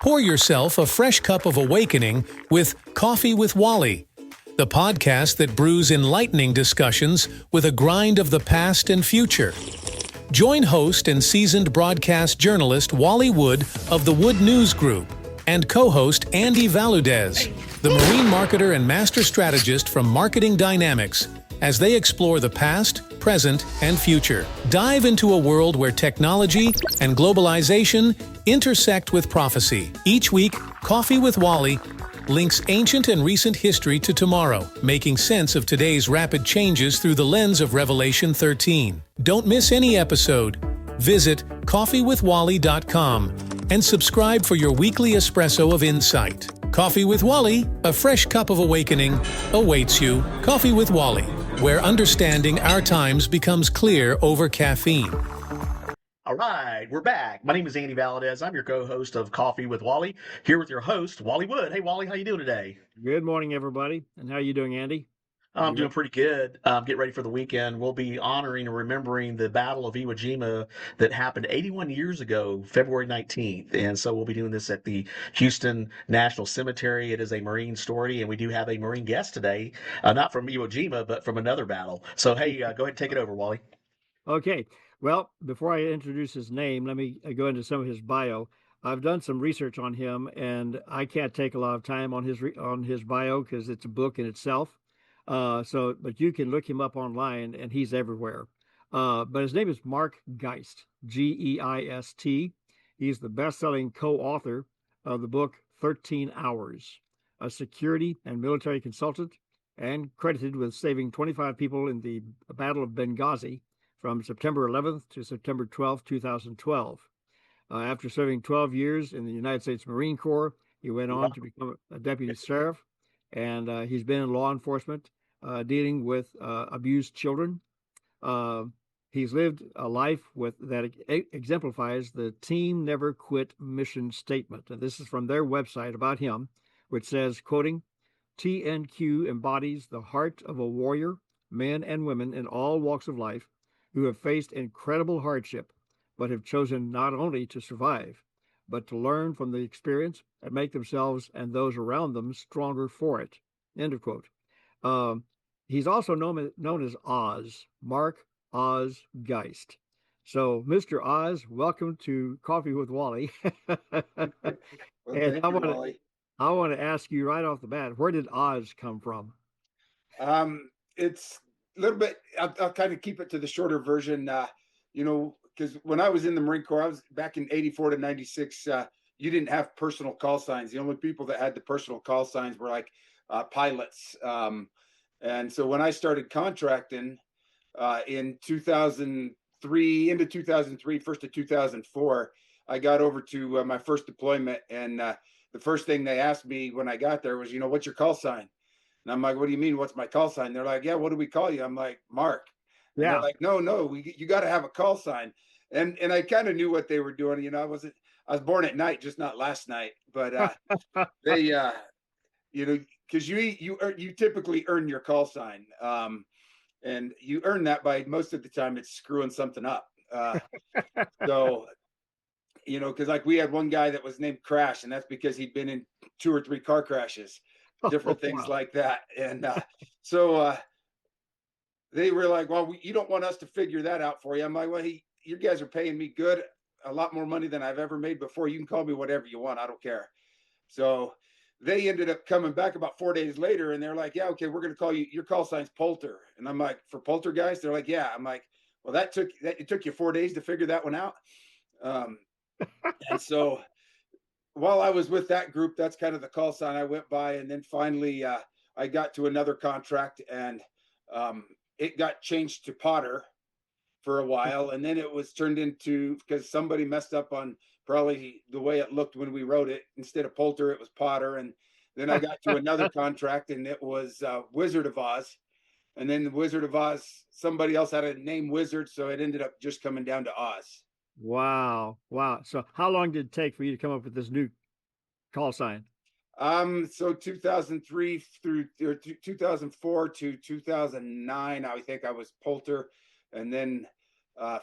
Pour yourself a fresh cup of awakening with Coffee with Wally, the podcast that brews enlightening discussions with a grind of the past and future. Join host and seasoned broadcast journalist Wally Wood of the Wood News Group and co-host Andy Valudes, the marine marketer and master strategist from Marketing Dynamics, as they explore the past, present, and future. Dive into a world where technology and globalization intersect with prophecy. Each week, Coffee with Wally links ancient and recent history to tomorrow, making sense of today's rapid changes through the lens of Revelation 13. Don't miss any episode. Visit coffeewithwally.com and subscribe for your weekly espresso of insight. Coffee with Wally, a fresh cup of awakening, awaits you. Coffee with Wally, where understanding our times becomes clear over caffeine. All right, we're back. My name is Andy Valudes. I'm your co-host of Coffee with Wally, here with your host, Wally Wood. Hey, Wally, how you doing today? Good morning, everybody. And how are you doing, Andy? I'm doing pretty good. Get ready for the weekend. We'll be honoring and remembering the Battle of Iwo Jima that happened 81 years ago, February 19th. And so we'll be doing this at the Houston National Cemetery. It is a Marine story, and we do have a Marine guest today, not from Iwo Jima, but from another battle. So, hey, go ahead and take it over, Wally. Okay. Well, before I introduce his name, let me go into some of his bio. I've done some research on him, and I can't take a lot of time on his bio because it's a book in itself. But you can look him up online, and he's everywhere. But his name is Mark Geist, Geist. He's the best-selling co-author of the book 13 Hours, a security and military consultant, and credited with saving 25 people in the Battle of Benghazi from September 11th to September 12th, 2012. After serving 12 years in the United States Marine Corps, he went on to become a deputy sheriff, and he's been in law enforcement dealing with abused children. He's lived a life that exemplifies the Team Never Quit mission statement. And this is from their website about him, which says, quoting, TNQ embodies the heart of a warrior, men and women in all walks of life, who have faced incredible hardship, but have chosen not only to survive, but to learn from the experience and make themselves and those around them stronger for it. End of quote. He's also known as Oz, Mark Oz Geist. So, Mr. Oz, welcome to Coffee with Wally. And I want to ask you right off the bat, where did Oz come from? It's a little bit, I'll kind of keep it to the shorter version, because when I was in the Marine Corps, I was back in 84 to 96, you didn't have personal call signs. The only people that had the personal call signs were like pilots. And so when I started contracting in 2003, into 2003, first to 2004, I got over to my first deployment. And the first thing they asked me when I got there was, what's your call sign? And I'm like, what do you mean? What's my call sign? They're like, yeah, what do we call you? I'm like, Mark. And they're like, no, you got to have a call sign. And I kind of knew what they were doing. I was born at night, just not last night. But they, because you typically earn your call sign, and you earn that by most of the time it's screwing something up. So, because like we had one guy that was named Crash, and that's because he'd been in 2 or 3 car crashes. Different things like that. And so they were like, well, you don't want us to figure that out for you. I'm like, well, you guys are paying me good, a lot more money than I've ever made before. You can call me whatever you want. I don't care. So they ended up coming back about 4 days later, and they're like, yeah, okay, we're going to call you, your call sign's Polter. And I'm like, for poltergeist? They're like, yeah. I'm like, well, it took you 4 days to figure that one out. And so while I was with that group, that's kind of the call sign I went by. And then finally, I got to another contract, and it got changed to Potter for a while. And then it was turned into, because somebody messed up on probably the way it looked when we wrote it. Instead of Polter, it was Potter. And then I got to another contract, and it was Wizard of Oz. And then the Wizard of Oz, somebody else had a name Wizard, so it ended up just coming down to Oz. Wow. So how long did it take for you to come up with this new call sign? So 2003 through 2004 to 2009, I think I was Polter. And then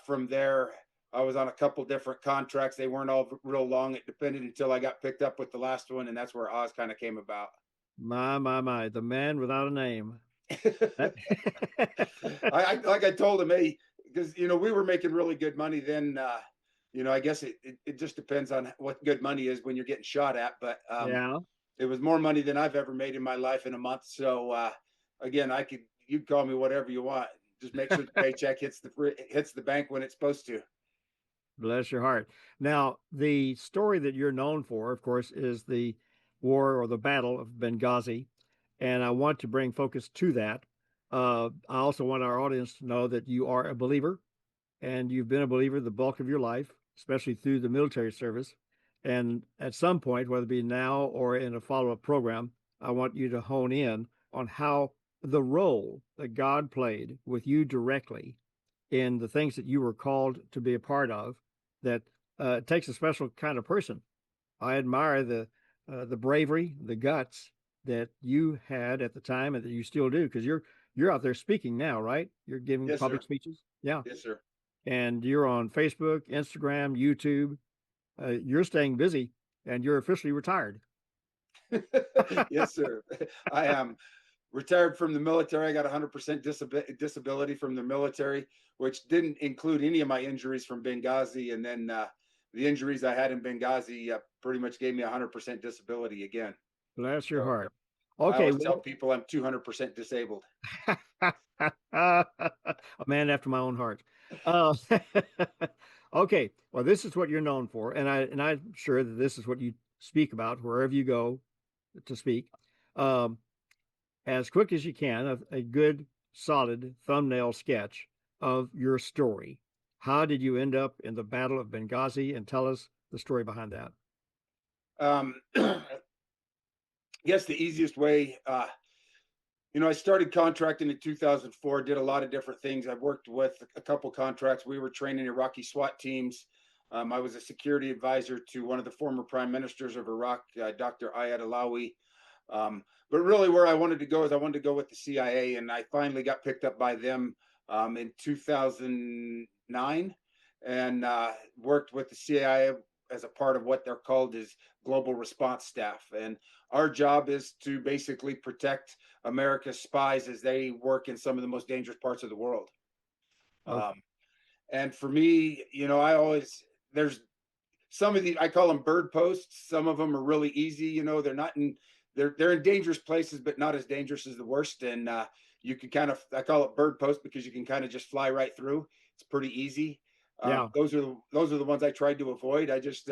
from there, I was on a couple different contracts. They weren't all real long. It depended until I got picked up with the last one, and that's where Oz kind of came about. My, the man without a name. That... I like I told him, hey, because we were making really good money then. I guess it just depends on what good money is when you're getting shot at. But Yeah. it was more money than I've ever made in my life in a month. So again, you'd call me whatever you want. Just make sure the paycheck hits the bank when it's supposed to. Bless your heart. Now, the story that you're known for, of course, is the war or the Battle of Benghazi. And I want to bring focus to that. I also want our audience to know that you are a believer, and you've been a believer the bulk of your life, especially through the military service. And at some point, whether it be now or in a follow-up program, I want you to hone in on how the role that God played with you directly in the things that you were called to be a part of, that it takes a special kind of person. I admire the bravery, the guts that you had at the time and that you still do, because you're out there speaking now, right? You're giving Yes, public sir. speeches. Yeah. Yes, sir. And you're on Facebook, Instagram, YouTube. You're staying busy, and you're officially retired. Yes, sir. I am retired from the military. I got 100% disability from the military, which didn't include any of my injuries from Benghazi. And then the injuries I had in Benghazi pretty much gave me 100% disability again. Bless your So heart. I Okay, always tell people I'm 200% disabled. a man after my own heart. Uh, okay, well, this is what you're known for, and I'm sure that this is what you speak about wherever you go to speak. Um, as quick as you can, a good, solid thumbnail sketch of your story. How did you end up in the Battle of Benghazi? And tell us the story behind that. I guess the easiest way, I started contracting in 2004, did a lot of different things. I've worked with a couple contracts. We were training Iraqi SWAT teams. I was a security advisor to one of the former prime ministers of Iraq, Dr. Ayad Alawi. But really, where I wanted to go is I wanted to go with the CIA, and I finally got picked up by them in 2009, and worked with the CIA as a part of what they're called as global response staff. And our job is to basically protect America's spies as they work in some of the most dangerous parts of the world. Okay. And for me, there's some of the, I call them bird posts. Some of them are really easy. They're not in, they're in dangerous places, but not as dangerous as the worst. And you can I call it bird post because you can kind of just fly right through. It's pretty easy. Yeah. Those are the ones I tried to avoid. I just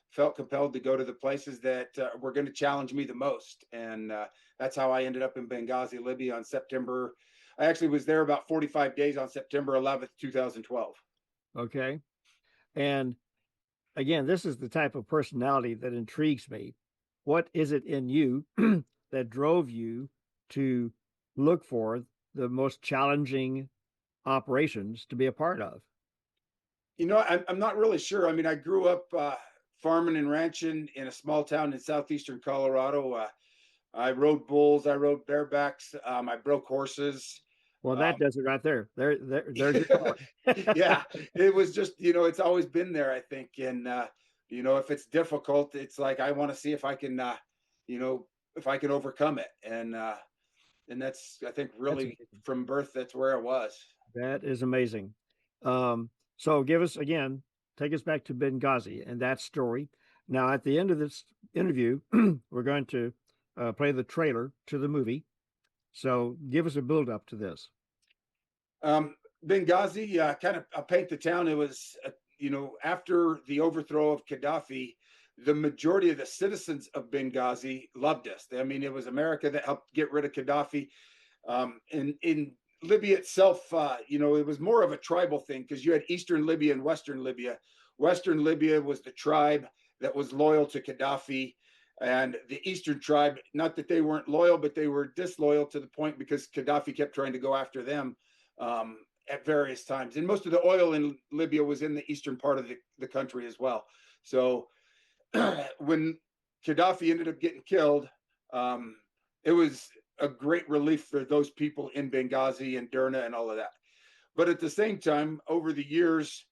felt compelled to go to the places that were going to challenge me the most. And that's how I ended up in Benghazi, Libya on September. I actually was there about 45 days on September 11th, 2012. Okay. And again, this is the type of personality that intrigues me. What is it in you that drove you to look for the most challenging operations to be a part of? I'm not really sure. I mean, I grew up farming and ranching in a small town in southeastern Colorado. I rode bulls, I rode barebacks, I broke horses. Well, that does it right there. There's your calling. Yeah, it was just, it's always been there, I think. And, if it's difficult, it's like, I want to see if I can, if I can overcome it. And that's, I think, really from birth, that's where I was. That is amazing. So take us back to Benghazi and that story. Now, at the end of this interview, we're going to play the trailer to the movie. So give us a build up to this. Benghazi, I'll paint the town. It was, after the overthrow of Gaddafi, the majority of the citizens of Benghazi loved us. I mean, it was America that helped get rid of Gaddafi. In Libya itself, it was more of a tribal thing because you had Eastern Libya and Western Libya. Western Libya was the tribe that was loyal to Gaddafi. And the Eastern tribe, not that they weren't loyal, but they were disloyal to the point because Gaddafi kept trying to go after them at various times. And most of the oil in Libya was in the eastern part of the country as well. So when Gaddafi ended up getting killed, it was a great relief for those people in Benghazi and Derna and all of that. But at the same time, over the years,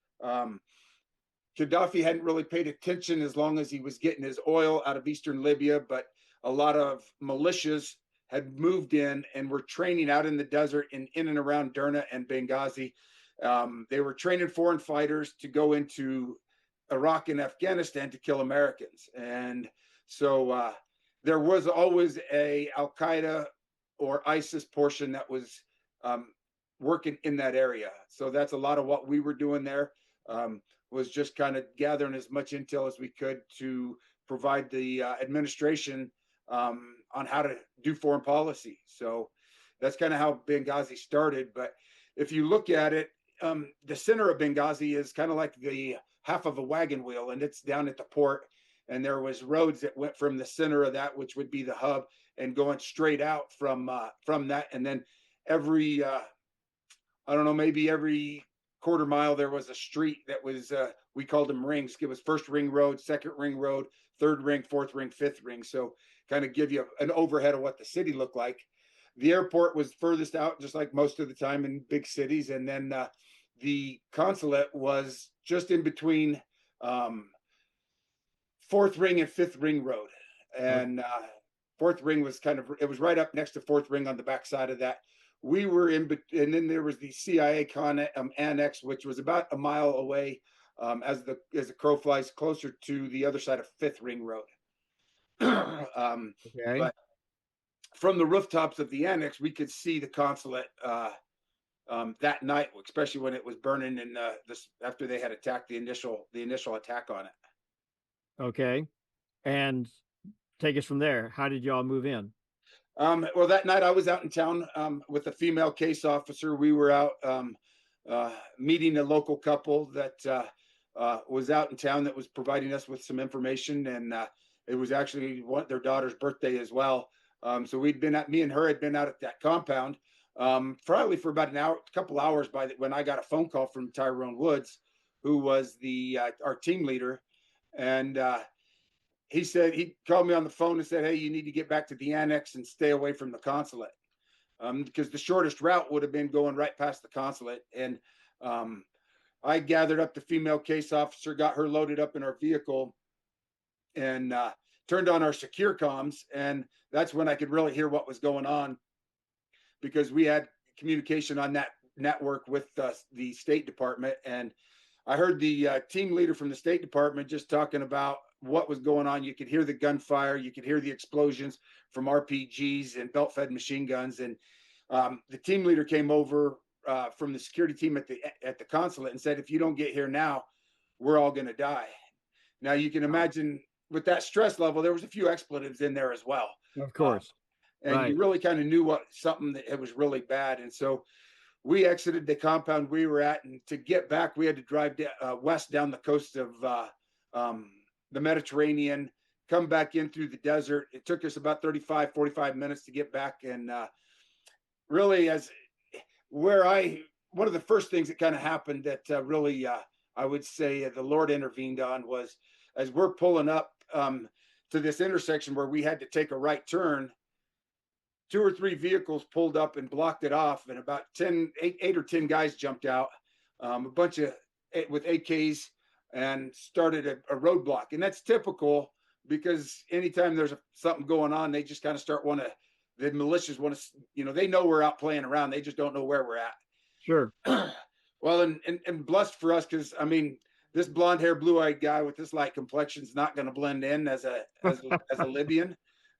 Gaddafi hadn't really paid attention as long as he was getting his oil out of Eastern Libya, but a lot of militias had moved in and were training out in the desert in and around Derna and Benghazi. They were training foreign fighters to go into Iraq and Afghanistan to kill Americans. And so there was always a Al Qaeda or ISIS portion that was working in that area. So that's a lot of what we were doing there, was just kind of gathering as much intel as we could to provide the administration on how to do foreign policy. So that's kind of how Benghazi started. But if you look at it, the center of Benghazi is kind of like the half of a wagon wheel, and it's down at the port. And there was roads that went from the center of that, which would be the hub, and going straight out from that. And then every I don't know, maybe every quarter mile there was a street that was we called them rings. It was first ring road, second ring road, third ring, fourth ring, fifth ring. So kind of give you an overhead of what the city looked like. The airport was furthest out, just like most of the time in big cities. And then the consulate was just in between fourth ring and fifth ring road. And fourth ring was it was right up next to fourth ring on the backside of that. We were and then there was the CIA annex, which was about a mile away, as the crow flies, closer to the other side of fifth ring road. Okay. But from the rooftops of the annex, we could see the consulate that night, especially when it was burning and after they had attacked the initial attack on it. Okay. And take us from there. How did y'all move in? Well, that night I was out in town with a female case officer. We were out meeting a local couple that was out in town that was providing us with some information, and it was actually their daughter's birthday as well. So me and her had been out at that compound probably for about a couple hours when I got a phone call from Tyrone Woods, who was our team leader, and he called me on the phone and said, "Hey, you need to get back to the annex and stay away from the consulate," because the shortest route would have been going right past the consulate. And I gathered up the female case officer, got her loaded up in our vehicle, and turned on our secure comms. And that's when I could really hear what was going on, because we had communication on that network with the State Department. And I heard the team leader from the State Department just talking about what was going on. You could hear the gunfire, you could hear the explosions from RPGs and belt-fed machine guns. And the team leader came over from the security team at the consulate and said, "If you don't get here now, we're all going to die." Now you can imagine with that stress level, there was a few expletives in there as well. Of course. And right. You really kind of knew something that it was really bad. And so we exited the compound we were at, and to get back, we had to drive west down the coast of the Mediterranean, come back in through the desert. It took us about 45 minutes to get back. And really, one of the first things that kind of happened that really, I would say the Lord intervened on was, as we're pulling up to this intersection where we had to take a right turn, 2 or 3 vehicles pulled up and blocked it off, and about 8 or 10 guys jumped out, a bunch of with AKs, and started a roadblock. And that's typical, because anytime there's something going on, they just kind of the militias want to, they know we're out playing around. They just don't know where we're at. Sure. Well, and blessed for us, because I mean, this blonde hair, blue eyed guy with this light complexion is not going to blend in as a Libyan.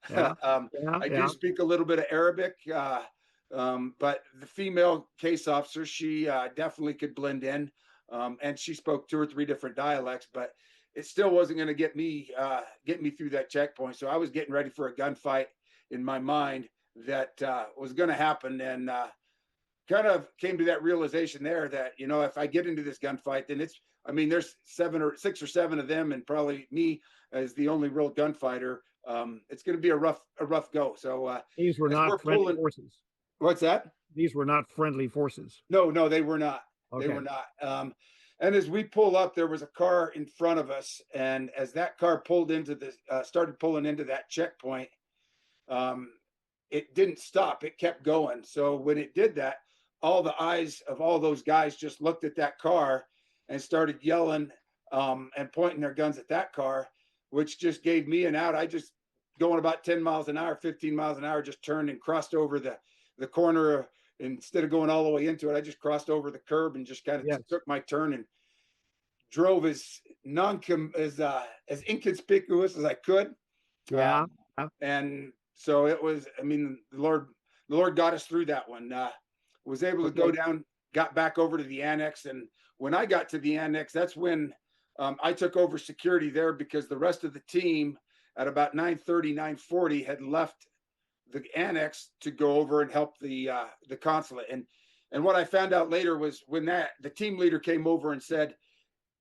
Yeah. I do speak a little bit of Arabic, but the female case officer, she definitely could blend in. And she spoke 2 or 3 different dialects, but it still wasn't going to get me through that checkpoint. So I was getting ready for a gunfight in my mind that was going to happen, and kind of came to that realization there that, if I get into this gunfight, then there's 6 or 7 of them, and probably me as the only real gunfighter. It's going to be a rough go. So these were not friendly forces. What's that? These were not friendly forces. No, they were not. Okay. They were not. And as we pull up, there was a car in front of us, and as that car started pulling into that checkpoint, it didn't stop. It kept going. So when it did that, all the eyes of all those guys just looked at that car and started yelling, and pointing their guns at that car, which just gave me an out. I just going about 10 miles an hour, 15 miles an hour, just turned and crossed over the corner. Instead of going all the way into it, I just crossed over the curb and just kind of Yes. took my turn and drove as as inconspicuous as I could. Yeah. And so it was. I mean, the Lord got us through that one. Was able to go down, got back over to the annex, and when I got to the annex, that's when I took over security there, because the rest of the team at about 9:30, 9:40 had left the annex to go over and help the consulate. And what I found out later was when the team leader came over and said,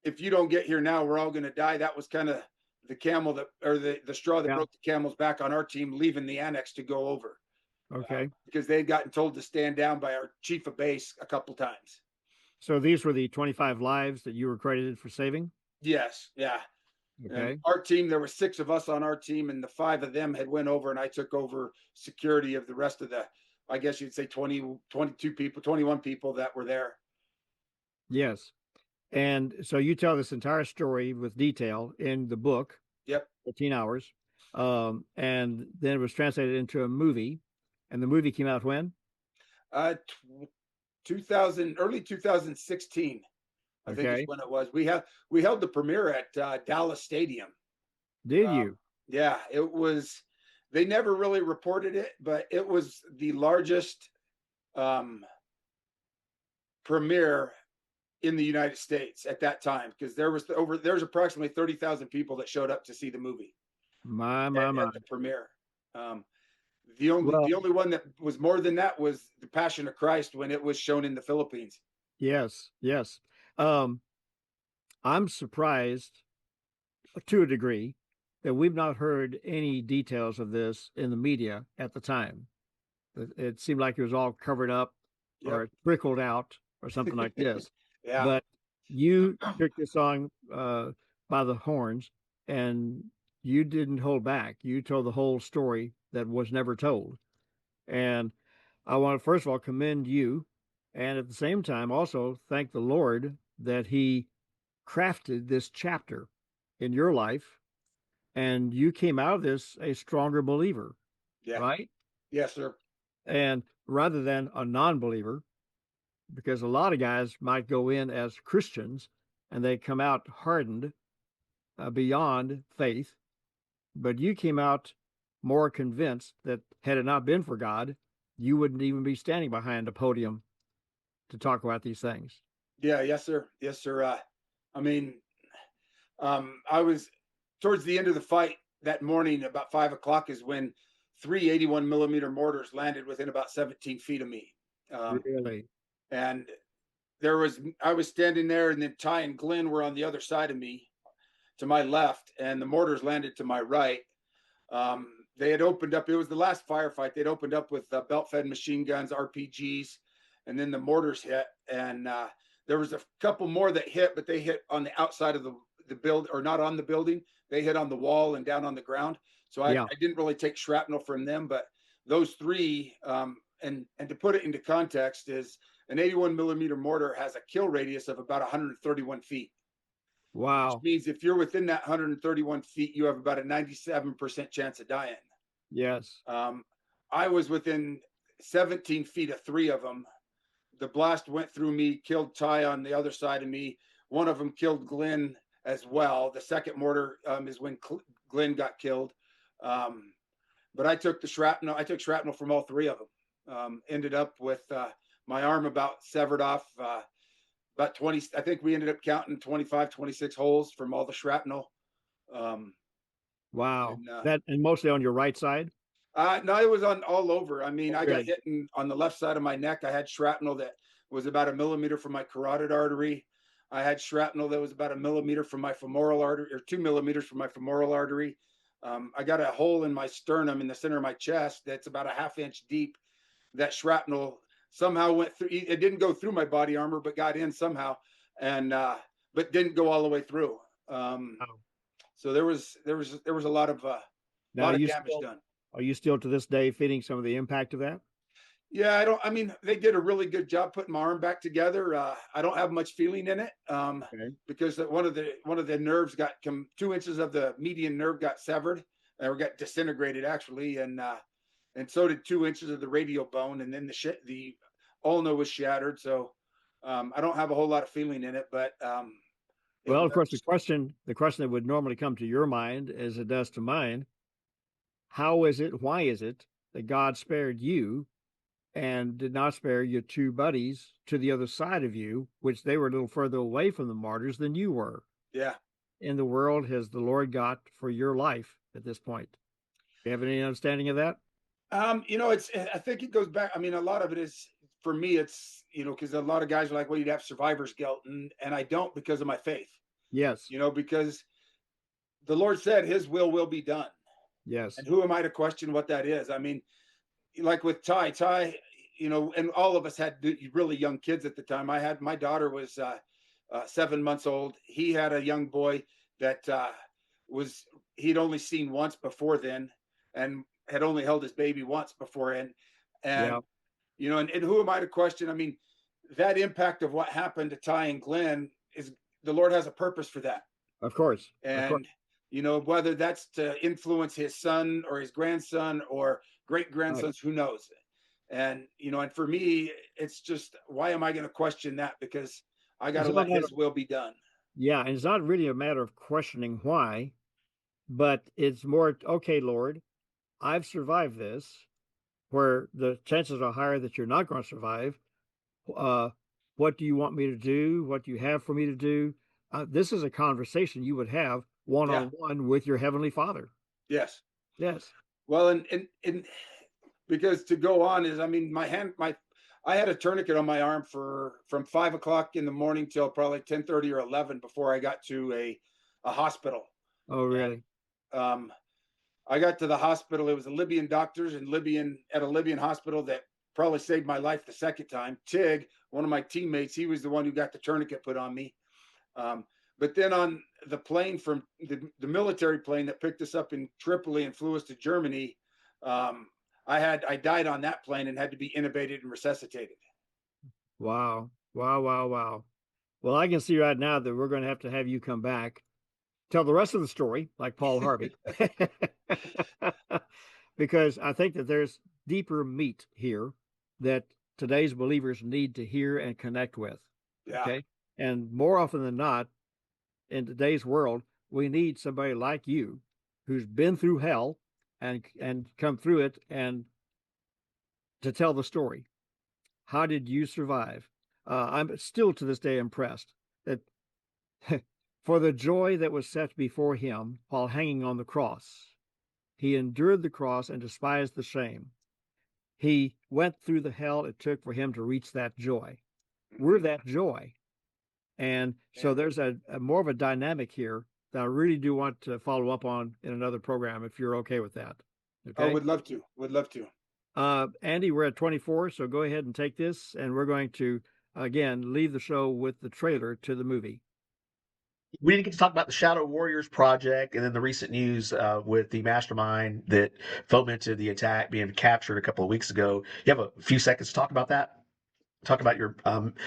"If you don't get here now, we're all going to die." That was kind of the camel that, or the straw that broke the camel's back on our team leaving the annex to go over. Okay. Because they had gotten told to stand down by our chief of base a couple times. So these were the 25 lives that you were credited for saving? Yes. Yeah. Okay. And our team, there were 6 of us on our team, and the 5 of them had went over, and I took over security of the rest of the, I guess you'd say 20, 22 people, 21 people that were there. Yes. And so you tell this entire story with detail in the book. Yep. 14 hours. And then it was translated into a movie. And the movie came out when? early 2016. I think is when it was. We held the premiere at Dallas Stadium. Did you? Yeah, it was. They never really reported it, but it was the largest premiere in the United States at that time, because there's approximately 30,000 people that showed up to see the movie. My. At the premiere. The only one that was more than that was The Passion of Christ, when it was shown in the Philippines. Yes. Yes. I'm surprised to a degree that we've not heard any details of this in the media at the time. It seemed like it was all covered up or it trickled out or something like this. Yeah. But you took this song by the horns, and you didn't hold back. You told the whole story that was never told. And I want to, first of all, commend you, and at the same time also thank the Lord that he crafted this chapter in your life, and you came out of this a stronger believer. Yeah. Right? Yes, sir. And rather than a non-believer, because a lot of guys might go in as Christians and they come out hardened beyond faith, but you came out more convinced that had it not been for God, you wouldn't even be standing behind a podium to talk about these things. Yeah. Yes, sir. Yes, sir. I mean, I was towards the end of the fight that morning, about 5 o'clock, is when 3 81 millimeter mortars landed within about 17 feet of me. Really? And I was standing there, and then Ty and Glenn were on the other side of me to my left, and the mortars landed to my right. They had opened up, it was the last firefight. They'd opened up with belt-fed machine guns, RPGs, and then the mortars hit. And there was a couple more that hit, but they hit on the outside of the build, or not on the building. They hit on the wall and down on the ground. So I didn't really take shrapnel from them, but those 3, and to put it into context, is an 81 millimeter mortar has a kill radius of about 131 feet. Wow. Which means if you're within that 131 feet, you have about a 97% chance of dying. Yes. I was within 17 feet of 3 of them. The blast went through me, killed Ty on the other side of me. One of them killed Glenn as well. The second mortar is when Glenn got killed. But I took shrapnel from all 3 of them. Ended up with my arm about severed off, about 20. I think we ended up counting 25, 26 holes from all the shrapnel. Wow. And mostly on your right side? No, it was on all over. I mean, I got hit on the left side of my neck. I had shrapnel that was about 1 millimeter from my carotid artery. I had shrapnel that was about 1 millimeter from my femoral artery, or 2 millimeters from my femoral artery. I got a hole in my sternum in the center of my chest that's about a ½ inch deep. That shrapnel somehow went through. It didn't go through my body armor, but got in somehow, and but didn't go all the way through. So there was a lot of damage done. Are you still to this day feeling some of the impact of that? Yeah, I mean, they did a really good job putting my arm back together. I don't have much feeling in it, Okay. because one of the nerves 2 inches of the median nerve got severed, or got disintegrated actually, and so did 2 inches of the radial bone, and then the ulna was shattered. So I don't have a whole lot of feeling in it, but it Well, of course, works. the question that would normally come to your mind, as it does to mine, how is it, why is it that God spared you and did not spare your two buddies to the other side of you, which they were a little further away from the martyrs than you were? Yeah. In the world has the Lord got for your life at this point? Do you have any understanding of that? I think it goes back. I mean, a lot of it is for me. It's because a lot of guys are like, "Well, you'd have survivor's guilt," and I don't, because of my faith. Yes. Because the Lord said His will be done, Yes. and who am I to question what that is? I mean, like with Ty, and all of us had really young kids at the time. My daughter was 7 months old. He had a young boy that was he'd only seen once before then, and had only held his baby once before, and Yeah. and who am I to question? I mean, that impact of what happened to Ty and Glenn is, the Lord has a purpose for that. Of course. Of course. And whether that's to influence his son or his grandson or great Right. grandsons, who knows? And for me, it's just, why am I going to question that? Because I got It's to not a let matter, His will be done. yeah, and it's not really a matter of questioning why, but it's more, okay, Lord, I've survived this, where the chances are higher that you're not going to survive. Uh, what do you want me to do? What do you have for me to do? This is a conversation you would have one Yeah. on one with your heavenly Father. Yes. Yes. Well, and because to go on is, I mean, I had a tourniquet on my arm from 5 o'clock in the morning till probably 10:30 or 11 before I got to a hospital. Oh, And really? um, I got to the hospital. It was a Libyan doctors and at a Libyan hospital that probably saved my life the second time. Tig, one of my teammates, he was the one who got the tourniquet put on me. Um, but then on the plane from the military plane that picked us up in Tripoli and flew us to Germany, um, I died on that plane and had to be intubated and resuscitated. Wow. Wow. Wow. Wow. Well, I can see right now that we're going to have you come back, tell the rest of the story, like Paul Harvey, because I think that there's deeper meat here that today's believers need to hear and connect with. Yeah. Okay. And more often than not, in today's world, we need somebody like you who's been through hell and come through it, and to tell the story. How did you survive? I'm still to this day impressed that for the joy that was set before him while hanging on the cross, he endured the cross and despised the shame. He went through the hell it took for him to reach that joy. We're that joy. And so And there's a more of a dynamic here that I really do want to follow up on in another program, if you're okay with that. I Okay. would love to. Would love to. Andy, we're at 24, so go ahead and take this, and we're going to again leave the show with the trailer to the movie. We didn't get to talk about the Shadow Warriors project and then the recent news with the mastermind that fomented the attack being captured a couple of weeks ago. You have a few seconds to talk about that? Talk about your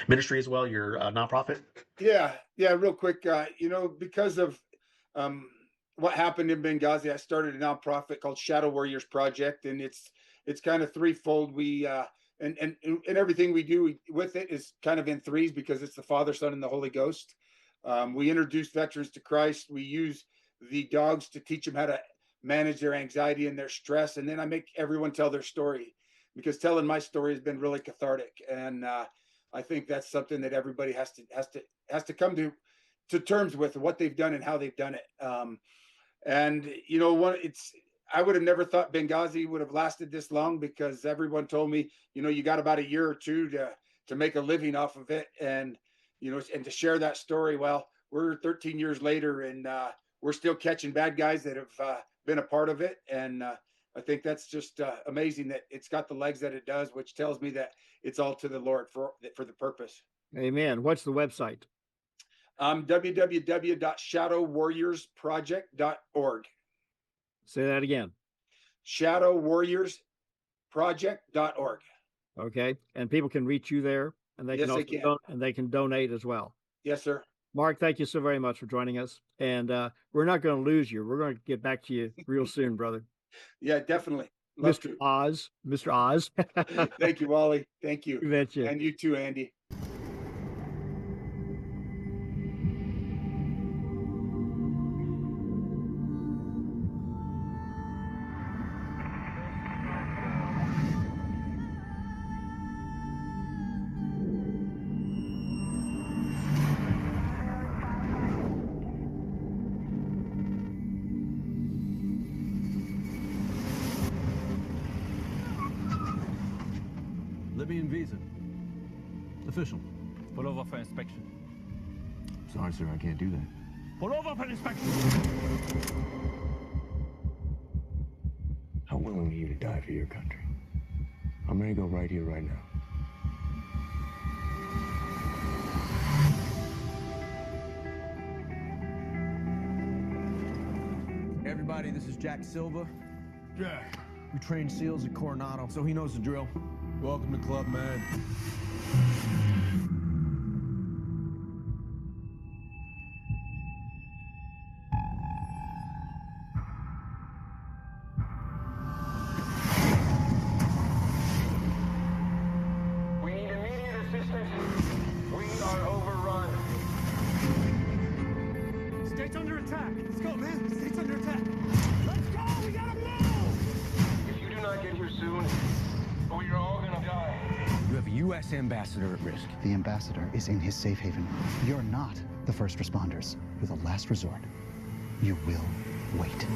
ministry as well, your nonprofit? Yeah. Yeah. Real quick. Because of um, what happened in Benghazi, I started a nonprofit called Shadow Warriors Project, and it's kind of threefold. We and everything we do with it is kind of in threes, because it's the Father, Son, and the Holy Ghost. We introduce veterans to Christ. We use the dogs to teach them how to manage their anxiety and their stress, and then I make everyone tell their story, because telling my story has been really cathartic, and I think that's something that everybody has to come to terms with what they've done and how they've done it. And I would have never thought Benghazi would have lasted this long, because everyone told me, you got about a year or two to make a living off of it, and and to share that story. Well, we're 13 years later, and we're still catching bad guys that have been a part of it, and I think that's just amazing that it's got the legs that it does, which tells me that it's all to the Lord for the purpose. Amen. What's the website? www.shadowwarriorsproject.org. Say that again. Shadowwarriorsproject.org. Okay, and people can reach you there, and they Yes, can they also can. they can donate as well. Yes, sir. Mark, thank you so very much for joining us, and we're not going to lose you. We're going to get back to you real soon, brother. Yeah, definitely. Love Mr. to. Oz, Mr. Oz. Thank you, Wally. Thank you. You betcha. And you too, Andy. Libyan visa. Official. Pull over for inspection. Sorry, sir, I can't do that. Pull over for inspection. How willing are you to die for your country? I'm ready to go right here, right now. Everybody, this is Jack Silva. Jack, We train SEALs at Coronado, so he knows the drill. welcome to Club Man. We need immediate assistance. We are overrun. State's under attack. Let's go, man. State's under attack. Let's go. We gotta move. If you do not get here soon, we are all gonna die. You have a U.S. ambassador at risk. The ambassador is in his safe haven. You're not the first responders. You're the last resort. You will wait.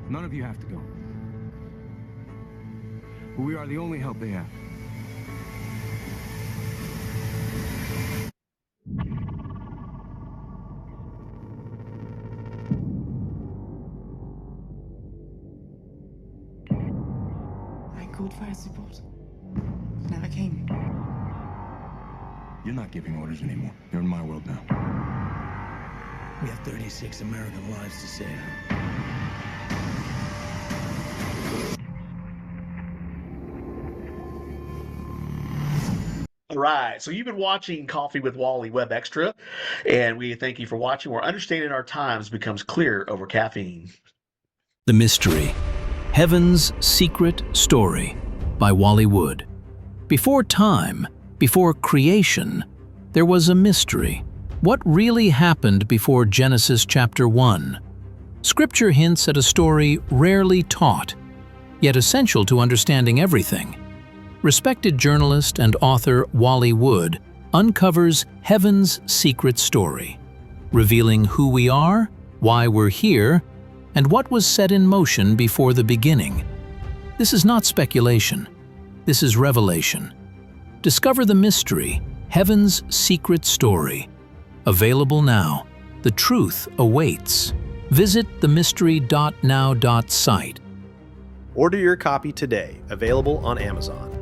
None of you have to go. But we are the only help they have. I called fire support. Never came. You're not giving orders anymore. You're in my world now. We have 36 American lives to save. All right, so you've been watching Coffee with Wally Web Extra, and we thank you for watching, where understanding our times becomes clear over caffeine. The Mystery. Heaven's Secret Story by Wally Wood. Before time, before creation, there was a mystery. What really happened before Genesis chapter 1? Scripture hints at a story rarely taught, yet essential to understanding everything. Respected journalist and author Wally Wood uncovers heaven's secret story, revealing who we are, why we're here, and what was set in motion before the beginning. This is not speculation. This is revelation. Discover the mystery, heaven's secret story. Available now. The truth awaits. Visit themystery.now.site. Order your copy today, available on Amazon.